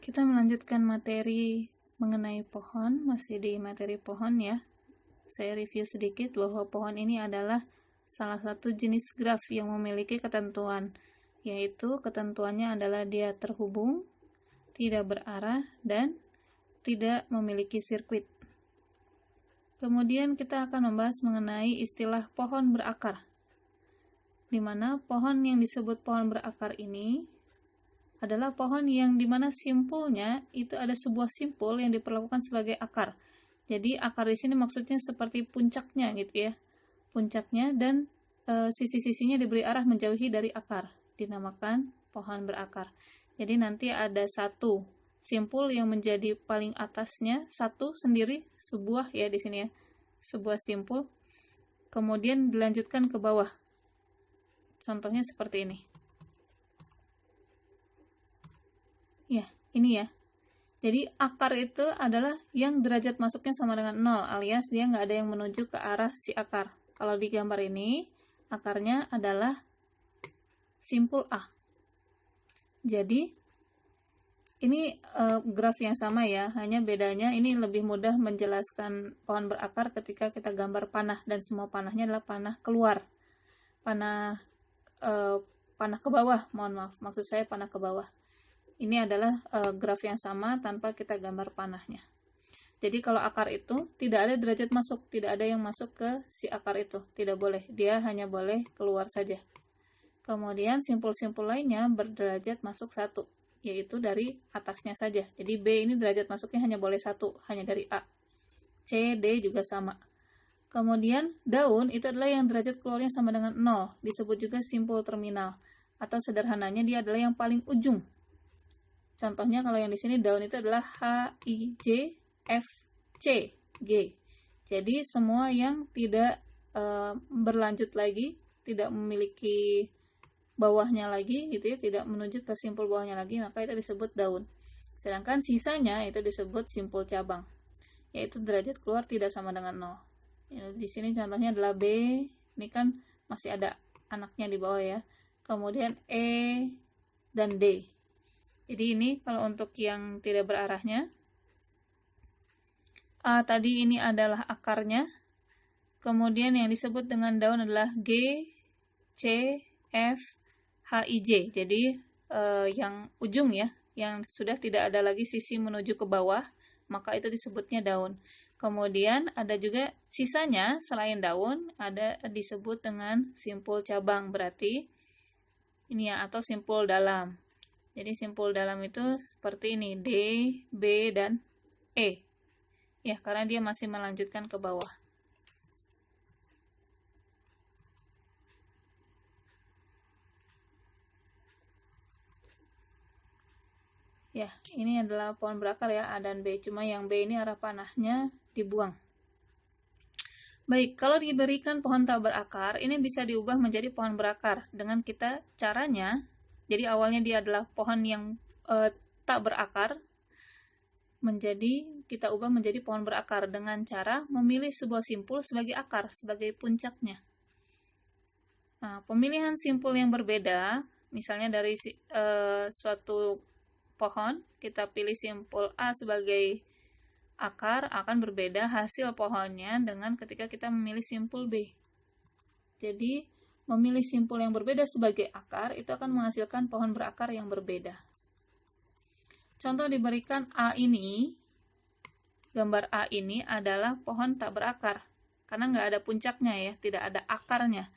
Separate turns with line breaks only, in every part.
Kita melanjutkan materi mengenai pohon, masih di materi pohon ya. Saya review sedikit bahwa pohon ini adalah salah satu jenis graf yang memiliki ketentuan, yaitu ketentuannya adalah dia terhubung, tidak berarah, dan tidak memiliki sirkuit. Kemudian kita akan membahas mengenai istilah pohon berakar, di mana pohon yang disebut pohon berakar ini adalah pohon yang dimana simpulnya itu ada sebuah simpul yang diperlakukan sebagai akar. Jadi akar di sini maksudnya seperti puncaknya gitu ya, puncaknya dan sisi-sisinya diberi arah menjauhi dari akar, dinamakan pohon berakar. Jadi nanti ada satu simpul yang menjadi paling atasnya, satu sendiri, sebuah ya di sini ya, sebuah simpul, kemudian dilanjutkan ke bawah. Contohnya seperti ini. Ya, ini ya. Jadi akar itu adalah yang derajat masuknya sama dengan 0, alias dia nggak ada yang menuju ke arah si akar. Kalau di gambar ini, akarnya adalah simpul A. Jadi, ini graf yang sama ya, hanya bedanya ini lebih mudah menjelaskan pohon berakar ketika kita gambar panah, dan semua panahnya adalah panah keluar. Panah ke bawah, mohon maaf, maksud saya panah ke bawah. Ini adalah graf yang sama tanpa kita gambar panahnya. Jadi kalau akar itu tidak ada derajat masuk, tidak ada yang masuk ke si akar itu, tidak boleh. Dia hanya boleh keluar saja. Kemudian simpul-simpul lainnya berderajat masuk 1, yaitu dari atasnya saja. Jadi B ini derajat masuknya hanya boleh 1, hanya dari A. C, D juga sama. Kemudian daun itu adalah yang derajat keluarnya sama dengan 0, disebut juga simpul terminal. Atau sederhananya dia adalah yang paling ujung. Contohnya kalau yang di sini daun itu adalah H, I, J, F, C, G. Jadi semua yang tidak berlanjut lagi, tidak memiliki bawahnya lagi gitu ya, tidak menuju ke simpul bawahnya lagi, maka itu disebut daun. Sedangkan sisanya itu disebut simpul cabang, yaitu derajat keluar tidak sama dengan 0. Di sini contohnya adalah B, ini kan masih ada anaknya di bawah ya. Kemudian E dan D. Jadi ini kalau untuk yang tidak berarahnya, A tadi ini adalah akarnya, kemudian yang disebut dengan daun adalah G, C, F, H, I, J. Jadi yang ujung ya, yang sudah tidak ada lagi sisi menuju ke bawah, maka itu disebutnya daun. Kemudian ada juga sisanya selain daun, ada disebut dengan simpul cabang, berarti ini ya, atau simpul dalam. Jadi simpul dalam itu seperti ini, D, B, dan E. Ya, karena dia masih melanjutkan ke bawah. Ya, ini adalah pohon berakar ya, A dan B. Cuma yang B ini arah panahnya dibuang. Baik, kalau diberikan pohon tak berakar, ini bisa diubah menjadi pohon berakar. Dengan kita caranya, jadi awalnya dia adalah pohon yang tak berakar, kita ubah menjadi pohon berakar dengan cara memilih sebuah simpul sebagai akar, sebagai puncaknya. Nah, pemilihan simpul yang berbeda, misalnya dari suatu pohon, kita pilih simpul A sebagai akar, akan berbeda hasil pohonnya dengan ketika kita memilih simpul B. Jadi, memilih simpul yang berbeda sebagai akar itu akan menghasilkan pohon berakar yang berbeda. Contoh diberikan A ini, gambar A ini adalah pohon tak berakar, karena nggak ada puncaknya ya, tidak ada akarnya.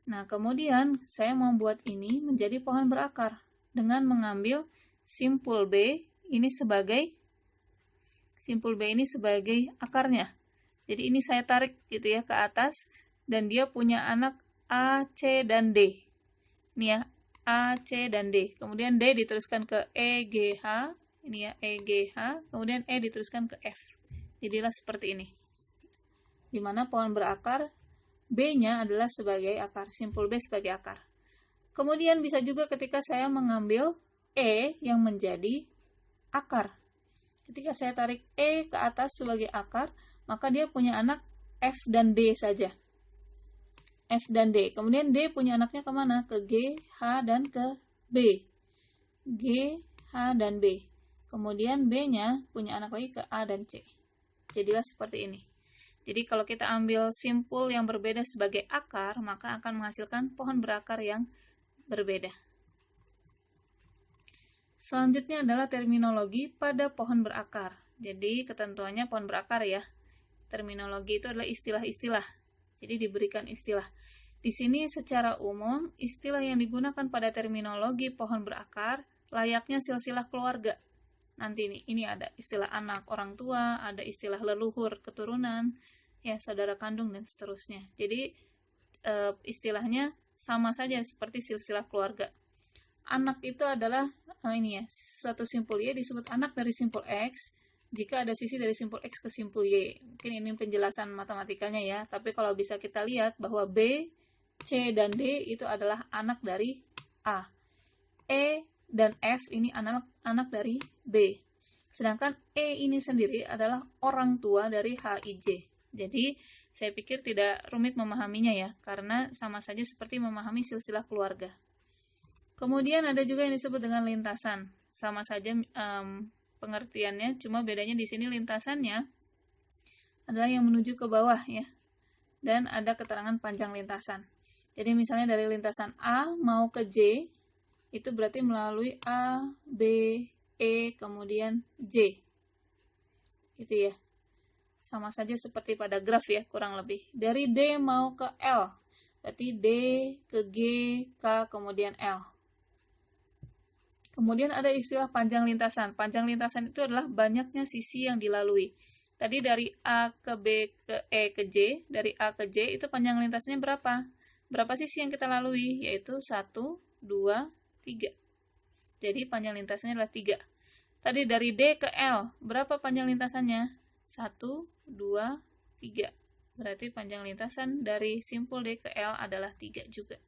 Nah, kemudian saya membuat ini menjadi pohon berakar dengan mengambil simpul B ini sebagai akarnya. Jadi ini saya tarik gitu ya ke atas, dan dia punya anak A, C, dan D. Ini ya, A, C, dan D. Kemudian D diteruskan ke E, G, H. Ini ya, E, G, H. Kemudian E diteruskan ke F. Jadilah seperti ini. Dimana pohon berakar, B-nya adalah sebagai akar, simpul B sebagai akar. Kemudian bisa juga ketika saya mengambil E yang menjadi akar. Ketika saya tarik E ke atas sebagai akar, maka dia punya anak F dan D saja. F dan D. Kemudian D punya anaknya kemana? Ke G, H, dan ke B. G, H, dan B. kemudian B-nya punya anak lagi ke A dan C. Jadilah seperti ini. Jadi kalau kita ambil simpul yang berbeda sebagai akar, maka akan menghasilkan pohon berakar yang berbeda. Selanjutnya adalah terminologi pada pohon berakar. Jadi ketentuannya pohon berakar ya. Terminologi itu adalah istilah-istilah. Jadi diberikan istilah. Di sini secara umum, istilah yang digunakan pada terminologi pohon berakar layaknya silsilah keluarga. Nanti ini ada istilah anak orang tua, ada istilah leluhur keturunan, ya saudara kandung dan seterusnya. Jadi istilahnya sama saja seperti silsilah keluarga. Anak itu adalah suatu simpul Y disebut anak dari simpul X jika ada sisi dari simpul X ke simpul Y. Mungkin ini penjelasan matematikanya ya, tapi kalau bisa kita lihat bahwa B, C, dan D itu adalah anak dari A. E dan F ini anak dari B. Sedangkan E ini sendiri adalah orang tua dari HIJ. Jadi, saya pikir tidak rumit memahaminya ya, karena sama saja seperti memahami silsilah keluarga. Kemudian ada juga yang disebut dengan lintasan. Sama saja pengertiannya, cuma bedanya di sini lintasannya adalah yang menuju ke bawah ya. Dan ada keterangan panjang lintasan. Jadi misalnya dari lintasan A mau ke J, itu berarti melalui A, B, E, kemudian J. Gitu ya. Sama saja seperti pada graf ya, kurang lebih. Dari D mau ke L, berarti D ke G, K, kemudian L. Kemudian ada istilah panjang lintasan. Panjang lintasan itu adalah banyaknya sisi yang dilalui. Tadi dari A ke B ke E ke J, dari A ke J itu panjang lintasannya berapa? Berapa sisi yang kita lalui? Yaitu 1, 2, 3. Jadi panjang lintasannya adalah 3. Tadi dari D ke L, berapa panjang lintasannya? 1, 2, 3. Berarti panjang lintasan dari simpul D ke L adalah 3 juga.